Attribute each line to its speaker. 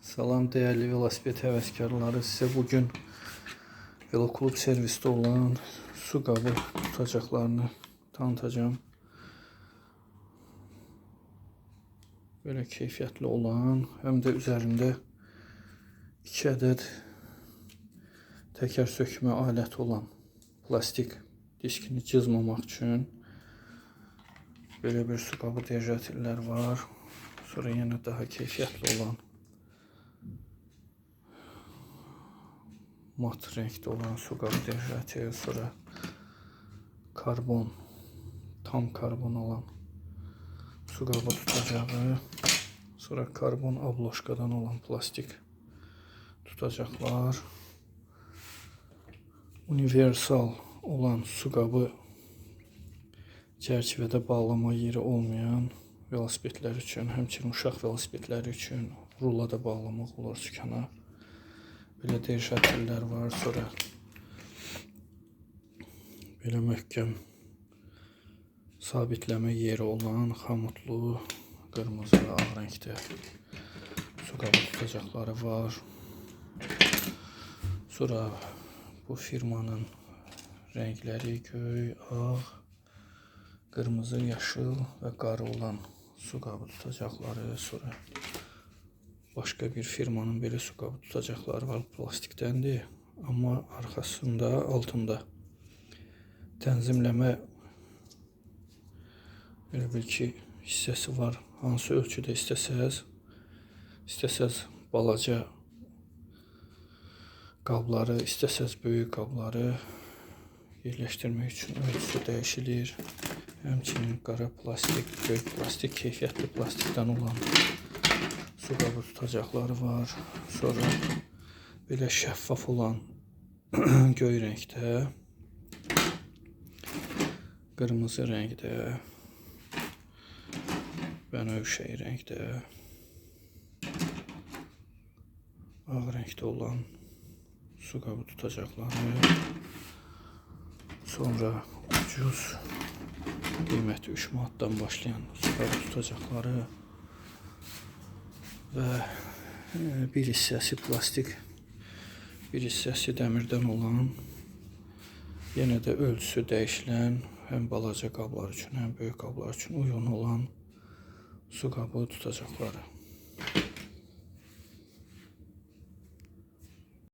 Speaker 1: Salam değerli velosiped həvəskarları, sizə bugün Veloklub servisdə olan su qabı tutacaqlarını tanıtacağım. Böyle keyfiyyətli olan, həm də üzərində 2 ədəd təkər sökmə aləti olan plastik diskini cızmamaq üçün böyle bir su qabı dejatirlər var. Sonra yenə daha keyfiyyətli olan mat renkdə olan su qabı dejatir, sonra karbon, tam karbon olan su qabı tutacağı, sonra karbon abloşkadan olan plastik tutacaqlar, universal olan su qabı çərçivədə bağlama yeri olmayan velosipedlər üçün, həmçinin uşaq velosipedləri üçün rullada bağlamaq olur sükana. Böyle dejatirlər var, sonra böyle möhkəm sabitləmə yeri olan xamutlu, qırmızı və ağ renkdə su qabı tutacaqları var. Sonra bu firmanın renkləri göy, ağ, qırmızı, yaşıl və qarı olan su qabı tutacaqları, sonra başka bir firmanın belə su qabı tutacaqları var, plastikdəndir. Amma arxasında, altında tənzimləmə belə bil ki hissəsi var. Hansı ölçüdə istəsəz balaca qabları, istəsəz böyük qabları yerləşdirmək üçün ölçüsü dəyişilir. Həmçinin qara plastik, göy plastik, keyfiyyətli plastikdən olan su qabı tutacaqları var. Sonra belə şəffaf olan göy renkdə, qırmızı renkdə, bənövşəyi renkdə, ağ renkdə olan su qabı tutacaqları. Sonra ucuz qiyməti 3 manatdan başlayan su qabı tutacaqları və bir hissəsi plastik, bir hissəsi dəmirdən olan, yenə də ölçüsü dəyişilən, həm balaca qablar üçün, həm böyük qablar üçün uyğun olan su qabı tutacaqları.